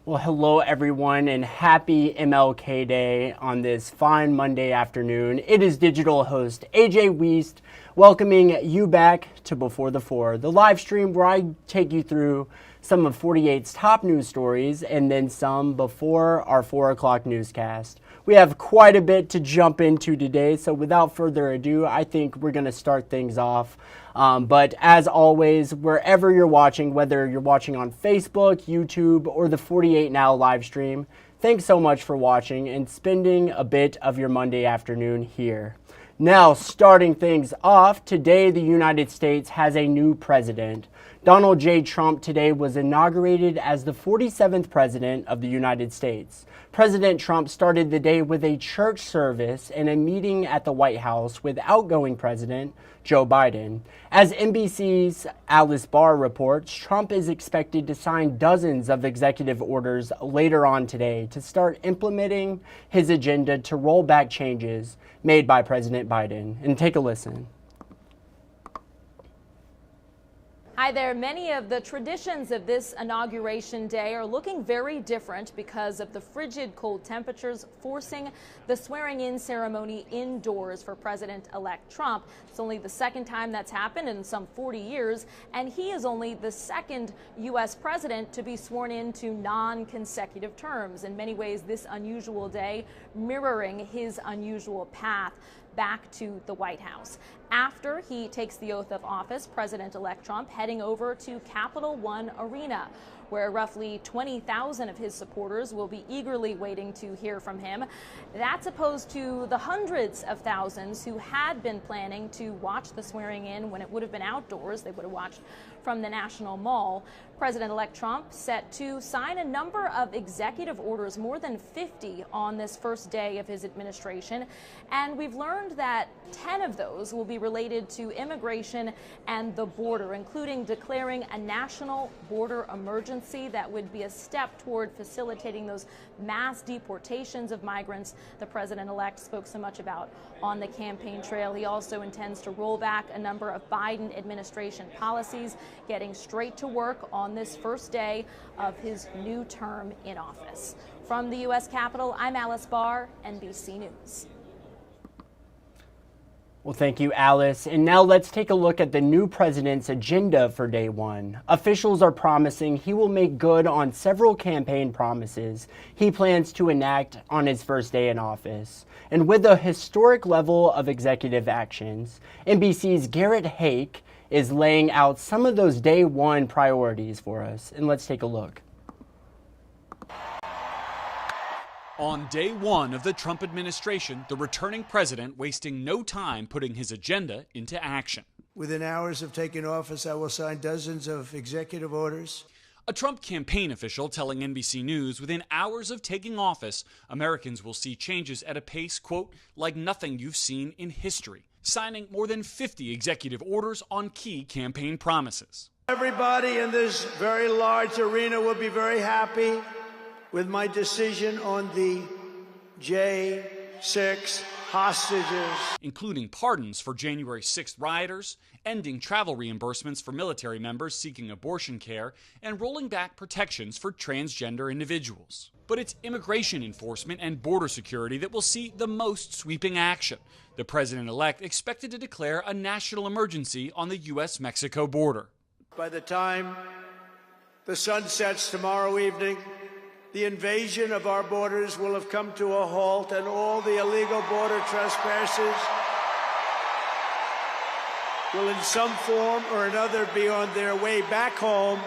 Well, hello everyone and happy MLK Day on this fine Monday afternoon. It is digital host AJ Wuest welcoming you back to Before the Four, the live stream where I take you through some of 48's top news stories and then some before our 4 o'clock newscast. We have quite a bit to jump into today, so without further ado, I think we're going to start things off. But as always, wherever you're watching, whether you're watching on Facebook, YouTube, or the 48 Now live stream, thanks so much for watching and spending a bit of your Monday afternoon here. Now, starting things off, today the United States has a new president. Donald J. Trump today was inaugurated as the 47th president of the United States. President Trump started the day with a church service and a meeting at the White House with outgoing President Joe Biden. As NBC's Alice Barr reports, Trump is expected to sign dozens of executive orders later on today to start implementing his agenda to roll back changes made by President Biden. And take a listen. Hi there. Many of the traditions of this inauguration day are looking very different because of the frigid cold temperatures forcing the swearing-in ceremony indoors for President-elect Trump. It's only the second time that's happened in some 40 years, and he is only the second U.S. president to be sworn into non-consecutive terms. In many ways, this unusual day mirroring his unusual path back to the White House. After he takes the oath of office, President-elect Trump heading over to Capital One Arena, where roughly 20,000 of his supporters will be eagerly waiting to hear from him. That's opposed to the hundreds of thousands who had been planning to watch the swearing in when it would have been outdoors. They would have watched from the National Mall. President-elect Trump set to sign a number of executive orders, more than 50 on this first day of his administration. And we've learned that 10 of those will be related to immigration and the border, including declaring a national border emergency that would be a step toward facilitating those mass deportations of migrants the president-elect spoke so much about on the campaign trail. He also intends to roll back a number of Biden administration policies, getting straight to work on this first day of his new term in office. From the U.S. Capitol, I'm Alice Barr, NBC News. Well, thank you, Alice. And now let's take a look at the new president's agenda for day one. Officials are promising he will make good on several campaign promises he plans to enact on his first day in office. And with a historic level of executive actions, NBC's Garrett Hake is laying out some of those day one priorities for us. And let's take a look. On day one of the Trump administration, the returning president wasting no time putting his agenda into action. Within hours of taking office, I will sign dozens of executive orders. A Trump campaign official telling NBC News within hours of taking office, Americans will see changes at a pace, quote, like nothing you've seen in history, signing more than 50 executive orders on key campaign promises. Everybody in this very large arena will be very happy with my decision on the J6 hostages, including pardons for January 6th rioters, ending travel reimbursements for military members seeking abortion care, and rolling back protections for transgender individuals. But it's immigration enforcement and border security that will see the most sweeping action. The president-elect expected to declare a national emergency on the U.S.-Mexico border. By the time the sun sets tomorrow evening, the invasion of our borders will have come to a halt, and all the illegal border trespassers will in some form or another be on their way back home.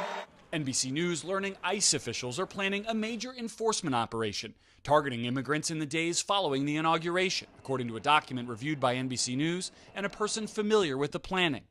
NBC News learning ICE officials are planning a major enforcement operation targeting immigrants in the days following the inauguration, according to a document reviewed by NBC News and a person familiar with the planning.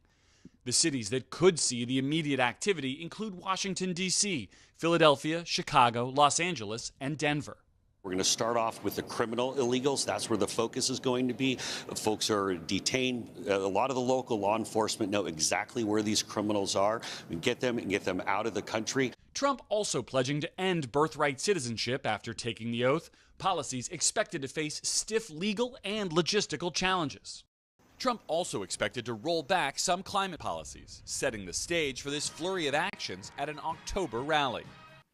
The cities that could see the immediate activity include Washington, D.C., Philadelphia, Chicago, Los Angeles, and Denver. We're going to start off with the criminal illegals. That's where the focus is going to be. Folks are detained. A lot of the local law enforcement know exactly where these criminals are. We get them and get them out of the country. Trump also pledging to end birthright citizenship after taking the oath, policies expected to face stiff legal and logistical challenges. Trump also expected to roll back some climate policies, setting the stage for this flurry of actions at an October rally.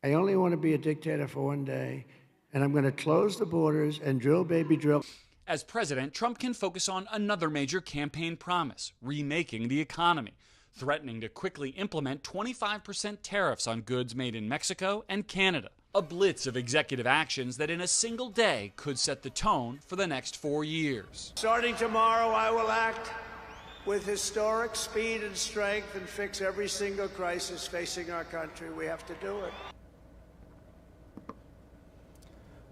I only want to be a dictator for one day, and I'm going to close the borders and drill, baby, drill. As president, Trump can focus on another major campaign promise, remaking the economy, threatening to quickly implement 25% tariffs on goods made in Mexico and Canada. A blitz of executive actions that in a single day could set the tone for the next 4 years. Starting tomorrow, I will act with historic speed and strength and fix every single crisis facing our country. We have to do it.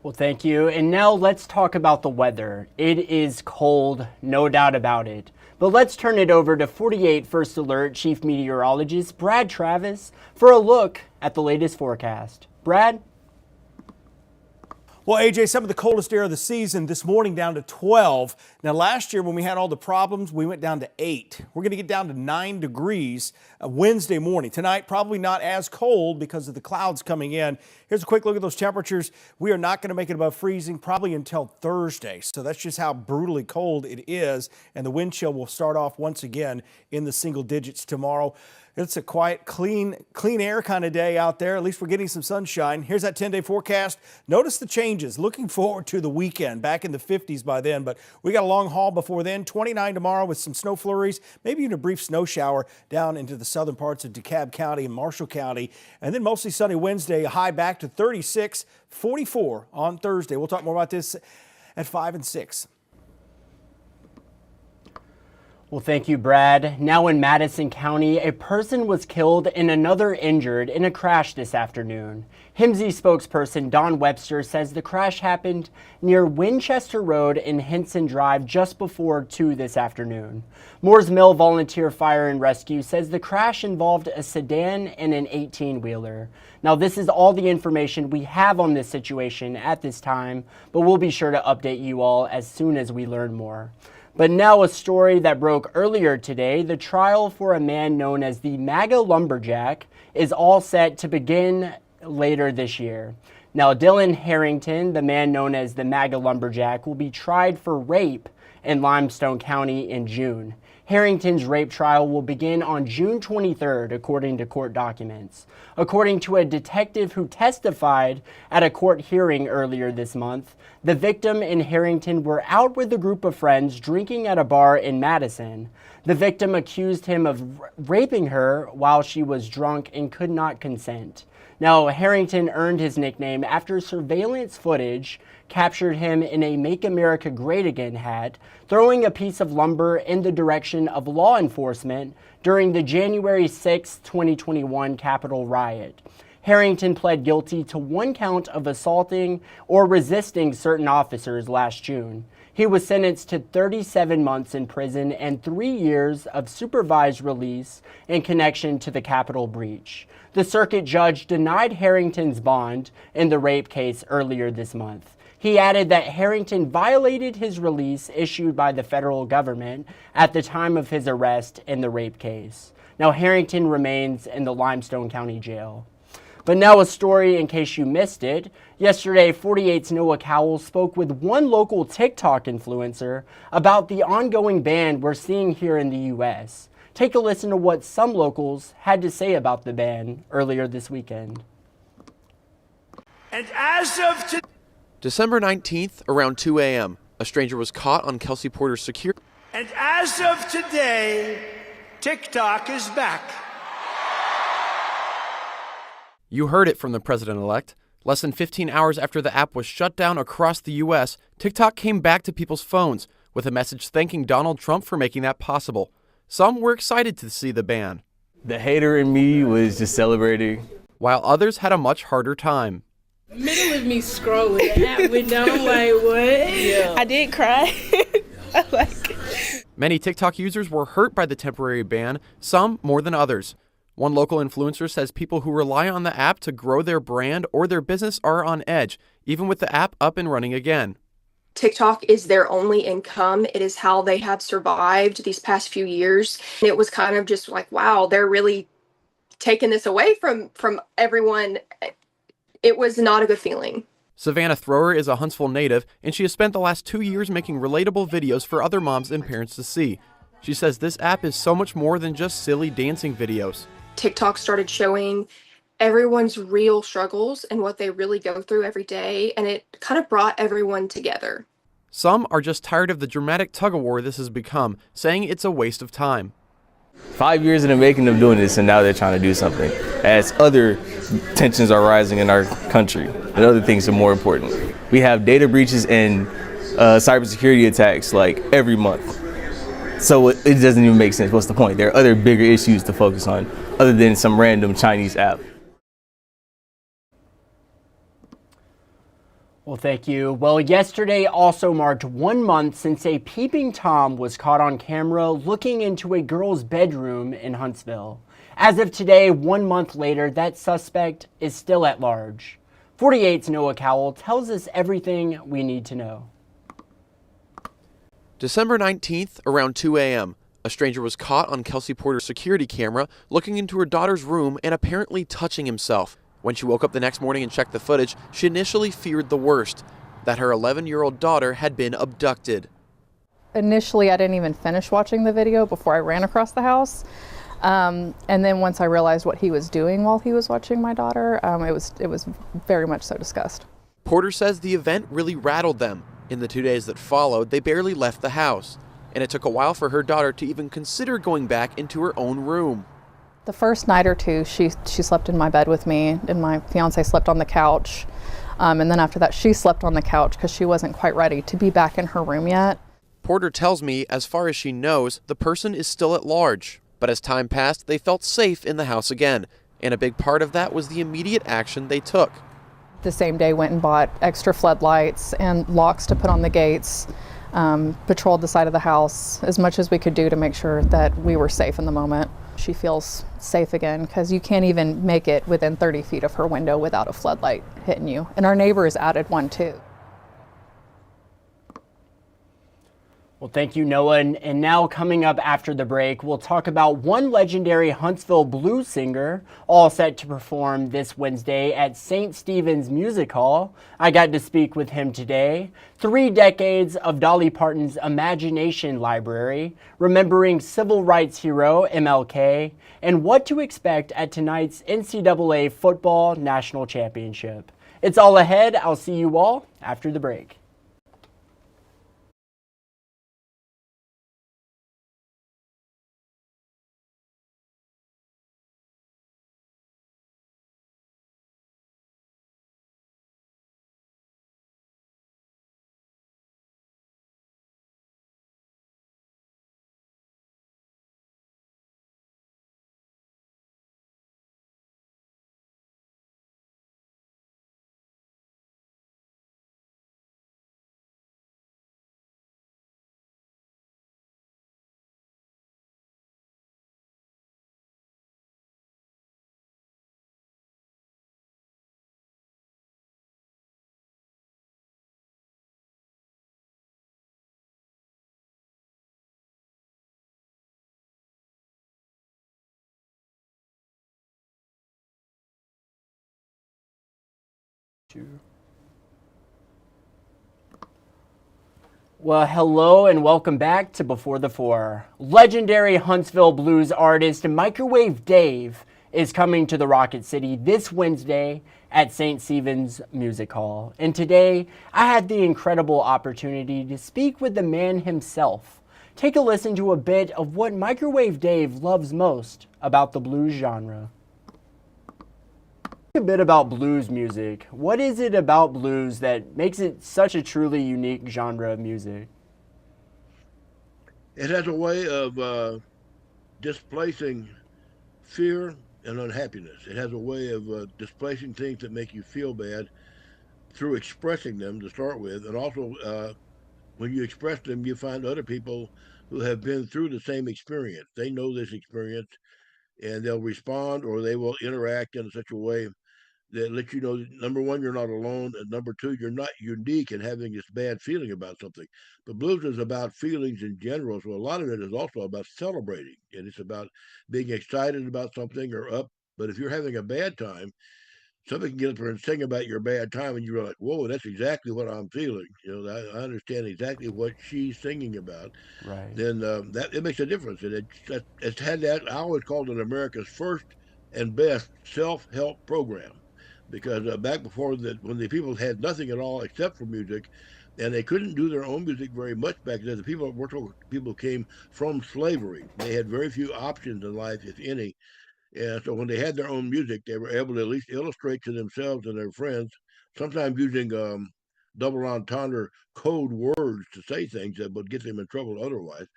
Well, thank you. And now let's talk about the weather. It is cold, no doubt about it. But let's turn it over to 48 First Alert Chief Meteorologist Brad Travis for a look at the latest forecast. Brad? Well, AJ, some of the coldest air of the season this morning down to 12. Now, last year when we had all the problems, we went down to 8. We're going to get down to 9 degrees Wednesday morning. Tonight, probably not as cold because of the clouds coming in. Here's a quick look at those temperatures. We are not going to make it above freezing probably until Thursday. So that's just how brutally cold it is. And the wind chill will start off once again in the single digits tomorrow. It's a quiet, clean air kind of day out there. At least we're getting some sunshine. Here's that 10-day forecast. Notice the changes. Looking forward to the weekend. Back in the 50s by then, but we got a long haul before then. 29 tomorrow with some snow flurries, maybe even a brief snow shower down into the southern parts of DeKalb County and Marshall County. And then mostly sunny Wednesday, a high back to 36, 44 on Thursday. We'll talk more about this at 5 and 6. Well, thank you, Brad. Now in Madison County, a person was killed and another injured in a crash this afternoon. HIMSI spokesperson Don Webster says the crash happened near Winchester Road and Henson Drive just before 2 this afternoon. Moores Mill Volunteer Fire and Rescue says the crash involved a sedan and an 18-wheeler. Now, this is all the information we have on this situation at this time, but we'll be sure to update you all as soon as we learn more. But now a story that broke earlier today. The trial for a man known as the MAGA Lumberjack is all set to begin later this year. Now, Dylan Harrington, the man known as the MAGA Lumberjack, will be tried for rape in Limestone County in June. Harrington's rape trial will begin on June 23rd, according to court documents. According to a detective who testified at a court hearing earlier this month, the victim and Harrington were out with a group of friends drinking at a bar in Madison. The victim accused him of raping her while she was drunk and could not consent. Now, Harrington earned his nickname after surveillance footage captured him in a Make America Great Again hat, throwing a piece of lumber in the direction of law enforcement during the January 6, 2021 Capitol riot. Harrington pled guilty to 1 count of assaulting or resisting certain officers last June. He was sentenced to 37 months in prison and 3 years of supervised release in connection to the Capitol breach. The circuit judge denied Harrington's bond in the rape case earlier this month. He added that Harrington violated his release issued by the federal government at the time of his arrest in the rape case. Now, Harrington remains in the Limestone County Jail. But now a story in case you missed it. Yesterday, 48's Noah Cowell spoke with one local TikTok influencer about the ongoing ban we're seeing here in the U.S. Take a listen to what some locals had to say about the ban earlier this weekend. And as of today, December 19th, around 2 a.m., a stranger was caught on Kelsey Porter's secure. and as of today, TikTok is back. You heard it from the president-elect. Less than 15 hours after the app was shut down across the U.S., TikTok came back to people's phones with a message thanking Donald Trump for making that possible. Some were excited to see the ban, The hater in me was just celebrating. while others had a much harder time. Middle of me scrolling, the app went down, I'm like, what? Yeah. I did cry. I like it. Many TikTok users were hurt by the temporary ban, some more than others. One local influencer says people who rely on the app to grow their brand or their business are on edge, even with the app up and running again. TikTok is their only income. It is how they have survived these past few years. It was kind of just like, wow, they're really taking this away from everyone. It was not a good feeling. Savannah Thrower is a Huntsville native, and she has spent the last 2 years making relatable videos for other moms and parents to see. She says this app is so much more than just silly dancing videos. TikTok started showing everyone's real struggles and what they really go through every day, and it kind of brought everyone together. Some are just tired of the dramatic tug-of-war this has become, saying it's a waste of time. 5 years in the making of doing this, and now they're trying to do something. As other tensions are rising in our country, and other things are more important. We have data breaches and cybersecurity attacks like every month. So it doesn't even make sense. What's the point? There are other bigger issues to focus on other than some random Chinese app. Well, thank you. Well, yesterday also marked 1 month since a peeping Tom was caught on camera looking into a girl's bedroom in Huntsville. As of today, 1 month later, that suspect is still at large. 48's Noah Cowell tells us everything we need to know. December 19th, around 2 a.m., a stranger was caught on Kelsey Porter's security camera looking into her daughter's room and apparently touching himself. When she woke up the next morning and checked the footage, she initially feared the worst, that her 11-year-old daughter had been abducted. Initially, I didn't even finish watching the video before I ran across the house. And then once I realized what he was doing while he was watching my daughter, it was very much so disgust. Porter says the event really rattled them. In the 2 days that followed, they barely left the house, and it took a while for her daughter to even consider going back into her own room. The first night or two, she slept in my bed with me, and my fiance slept on the couch. And then after that, she slept on the couch because she wasn't quite ready to be back in her room yet. Porter tells me, as far as she knows, the person is still at large. But as time passed, they felt safe in the house again. And a big part of that was the immediate action they took. The same day, went and bought extra floodlights and locks to put on the gates, patrolled the side of the house as much as we could do to make sure that we were safe in the moment. She feels safe again because you can't even make it within 30 feet of her window without a floodlight hitting you. And our neighbors added one too. Well, thank you, Noah. And now coming up after the break, we'll talk about one legendary Huntsville blues singer, all set to perform this Wednesday at St. Stephen's Music Hall. I got to speak with him today. 3 decades of Dolly Parton's Imagination Library, remembering civil rights hero MLK, and what to expect at tonight's NCAA Football National Championship. It's all ahead. I'll see you all after the break. Well, hello and welcome back to Before the Four. Legendary Huntsville blues artist Microwave Dave is coming to the Rocket City this Wednesday at St. Stephen's Music Hall. And today, I had the incredible opportunity to speak with the man himself. Take a listen to a bit of what Microwave Dave loves most about the blues genre. A bit about blues music. What is it about blues that makes it such a truly unique genre of music? It has a way of displacing fear and unhappiness. It has a way of displacing things that make you feel bad through expressing them to start with. And also, when you express them, you find other people who have been through the same experience. They know this experience and they'll respond or they will interact in such a way that lets you know, number one, you're not alone, and number two, you're not unique in having this bad feeling about something. But blues is about feelings in general, so a lot of it is also about celebrating, and it's about being excited about something or up. But if you're having a bad time, somebody can get up there and sing about your bad time, and you're like, whoa, that's exactly what I'm feeling. You know, I understand exactly what she's singing about. Right. Then that it makes a difference, and it's had that. I always called it America's first and best self-help program. Because back before that, when the people had nothing at all except for music, and they couldn't do their own music very much back then. The people came from slavery. They had very few options in life, if any. And so when they had their own music, they were able to at least illustrate to themselves and their friends, sometimes using double entendre code words to say things that would get them in trouble otherwise.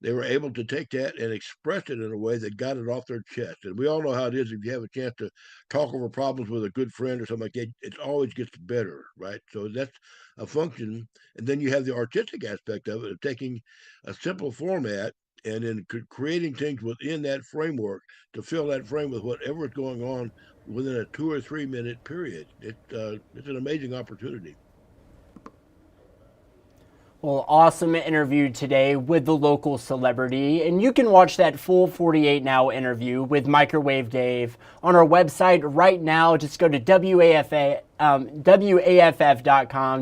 They were able to take that and express it in a way that got it off their chest. And we all know how it is if you have a chance to talk over problems with a good friend or something like that, it always gets better, right? So that's a function. And then you have the artistic aspect of it, of taking a simple format and then creating things within that framework to fill that frame with whatever is going on within a 2 or 3 minute period. It's an amazing opportunity. Well, awesome interview today with the local celebrity, and you can watch that full 48 Now interview with Microwave Dave on our website right now. Just go to WAFF.com.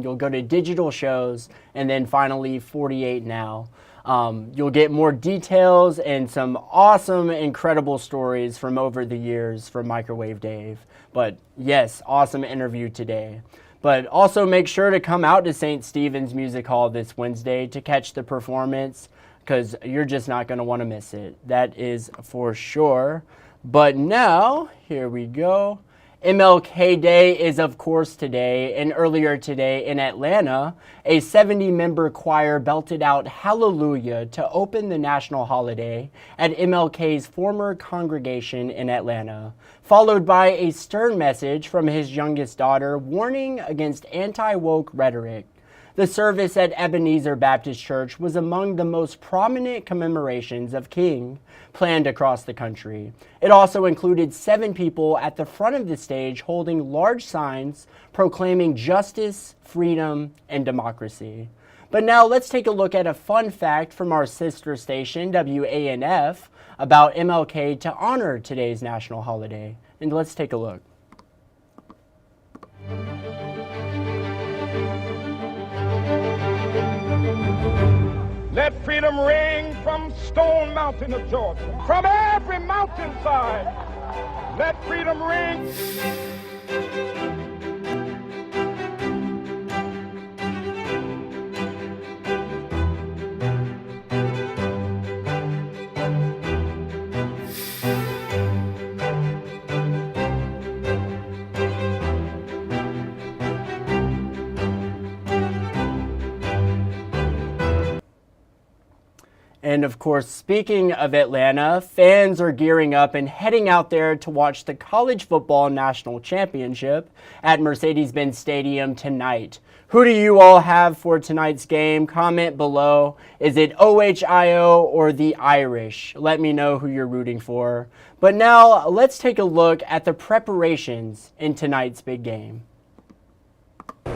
You'll go to digital shows, and then finally 48 Now. You'll get more details and some awesome, incredible stories from over the years from Microwave Dave. But yes, awesome interview today. But also make sure to come out to St. Stephen's Music Hall this Wednesday to catch the performance, because you're just not going to want to miss it. That is for sure. But now, here we go. MLK Day is, of course, today, and earlier today in Atlanta, a 70-member choir belted out Hallelujah to open the national holiday at MLK's former congregation in Atlanta, followed by a stern message from his youngest daughter warning against anti-woke rhetoric. The service at Ebenezer Baptist Church was among the most prominent commemorations of King planned across the country. It also included 7 people at the front of the stage holding large signs proclaiming justice, freedom, and democracy. But now let's take a look at a fun fact from our sister station, WANF, about MLK to honor today's national holiday. And let's take a look. Let freedom ring from Stone Mountain of Georgia, from every mountainside. Let freedom ring. And of course, speaking of Atlanta, fans are gearing up and heading out there to watch the College Football National Championship at Mercedes-Benz Stadium tonight. Who do you all have for tonight's game? Comment below. Is it OHIO or the Irish? Let me know who you're rooting for. But now let's take a look at the preparations in tonight's big game. Go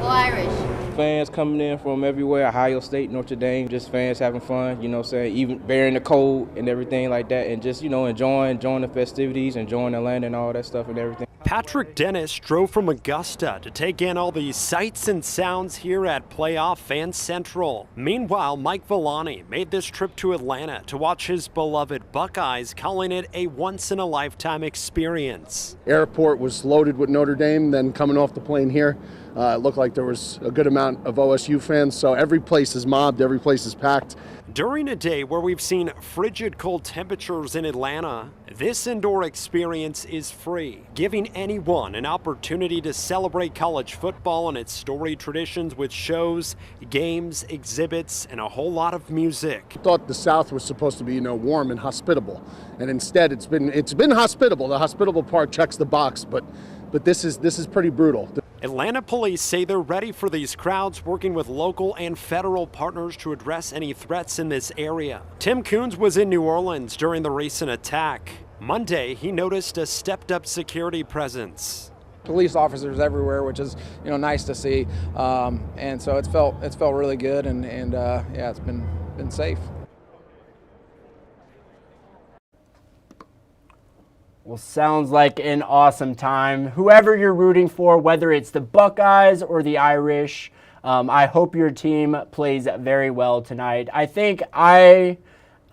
Irish. Fans coming in from everywhere, Ohio State, Notre Dame, just fans having fun, you know what I'm saying, even bearing the cold and everything like that, and just, you know, enjoying the festivities, enjoying the land and all that stuff and everything. Patrick Dennis drove from Augusta to take in all the sights and sounds here at Playoff Fan Central. Meanwhile, Mike Villani made this trip to Atlanta to watch his beloved Buckeyes, calling it a once-in-a-lifetime experience. Airport was loaded with Notre Dame, then coming off the plane here, it looked like there was a good amount of OSU fans, so every place is mobbed, every place is packed. During a day where we've seen frigid cold temperatures in Atlanta, this indoor experience is free, giving anyone an opportunity to celebrate college football and its storied traditions with shows, games, exhibits, and a whole lot of music. I thought the South was supposed to be, warm and hospitable, and instead it's been hospitable. The hospitable part checks the box, but this is pretty brutal. Atlanta police say they're ready for these crowds, working with local and federal partners to address any threats in this area. Tim Coons was in New Orleans during the recent attack. Monday, he noticed a stepped-up security presence. Police officers everywhere, which is nice to see, and so it's felt really good, and yeah, it's been safe. Well, sounds like an awesome time. Whoever you're rooting for, whether it's the Buckeyes or the Irish, I hope your team plays very well tonight. I think I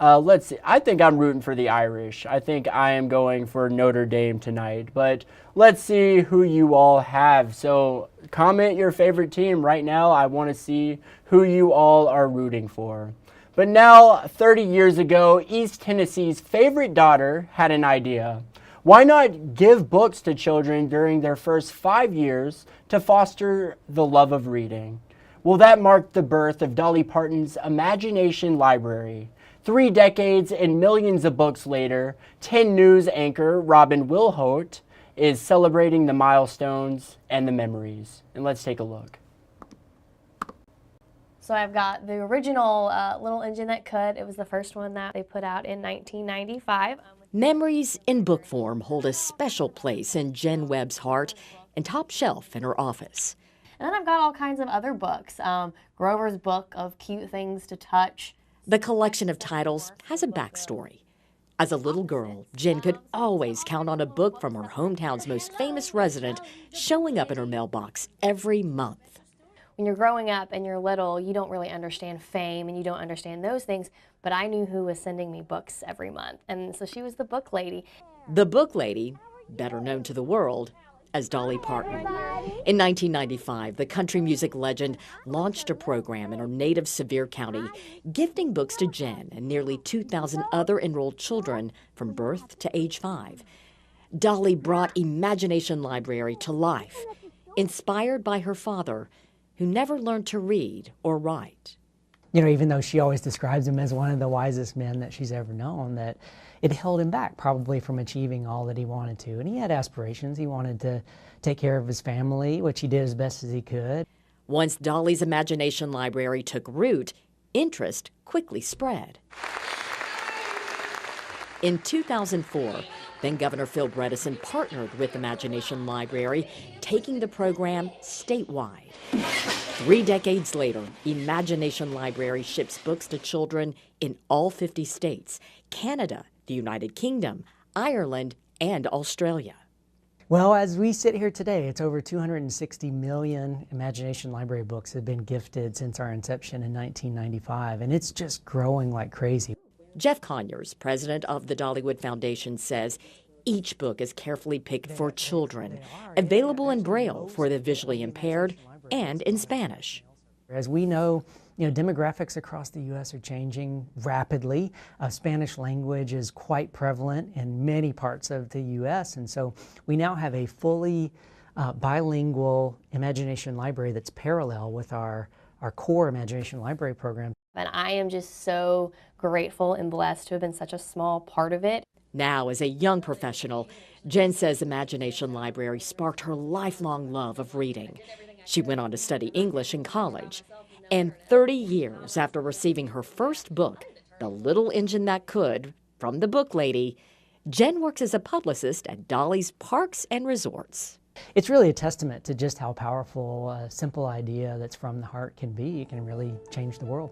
Let's see. I think I'm rooting for the Irish. I think I am going for Notre Dame tonight. But let's see who you all have. So comment your favorite team right now. I want to see who you all are rooting for. But now, 30 years ago, East Tennessee's favorite daughter had an idea. Why not give books to children during their first 5 years to foster the love of reading? Well, that marked the birth of Dolly Parton's Imagination Library. 3 decades and millions of books later, 10 News anchor Robin Wilhoit is celebrating the milestones and the memories. And let's take a look. So I've got the original Little Engine That Could. It was the first one that they put out in 1995. Memories in book form hold a special place in Jen Webb's heart and top shelf in her office. And then I've got all kinds of other books. Grover's book of cute things to touch. The collection of titles has a backstory. As a little girl, Jen could always count on a book from her hometown's most famous resident showing up in her mailbox every month. When you're growing up and you're little, you don't really understand fame and you don't understand those things, but I knew who was sending me books every month. And so she was the book lady. The book lady, better known to the world as Dolly Parton. In 1995, the country music legend launched a program in her native Sevier County, gifting books to Jen and nearly 2,000 other enrolled children from birth to age 5. Dolly brought Imagination Library to life, inspired by her father, who never learned to read or write. You know, even though she always describes him as one of the wisest men that she's ever known, that it held him back probably from achieving all that he wanted to. And he had aspirations. He wanted to take care of his family, which he did as best as he could. Once Dolly's Imagination Library took root, interest quickly spread. In 2004, then-Governor Phil Bredesen partnered with Imagination Library, taking the program statewide. 3 decades later, Imagination Library ships books to children in all 50 states, Canada, the United Kingdom, Ireland, and Australia. Well, as we sit here today, it's over 260 million Imagination Library books have been gifted since our inception in 1995, and it's just growing like crazy. Jeff Conyers, president of the Dollywood Foundation, says each book is carefully picked for children, available in Braille for the visually impaired and in Spanish. As we know, demographics across the U.S. are changing rapidly. Spanish language is quite prevalent in many parts of the U.S., and so we now have a fully bilingual Imagination Library that's parallel with our core Imagination Library program. And I am just so grateful and blessed to have been such a small part of it. Now, as a young professional, Jen says Imagination Library sparked her lifelong love of reading. She went on to study English in college. And 30 years after receiving her first book, The Little Engine That Could, from the book lady, Jen works as a publicist at Dolly's Parks and Resorts. It's really a testament to just how powerful a simple idea that's from the heart can be. It can really change the world.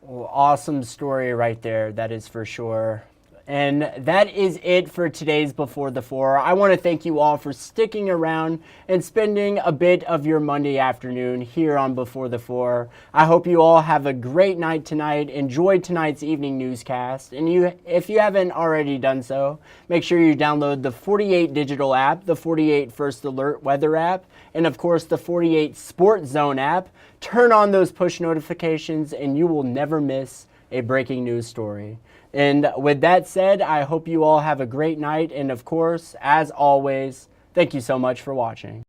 Well, awesome story right there, that is for sure. And that is it for today's Before the Four. I want to thank you all for sticking around and spending a bit of your Monday afternoon here on Before the Four. I hope you all have a great night tonight. Enjoy tonight's evening newscast. And if you haven't already done so, make sure you download the 48 Digital app, the 48 First Alert Weather app, and of course the 48 Sport Zone app. Turn on those push notifications and you will never miss a breaking news story. And with that said, I hope you all have a great night. And of course, as always, thank you so much for watching.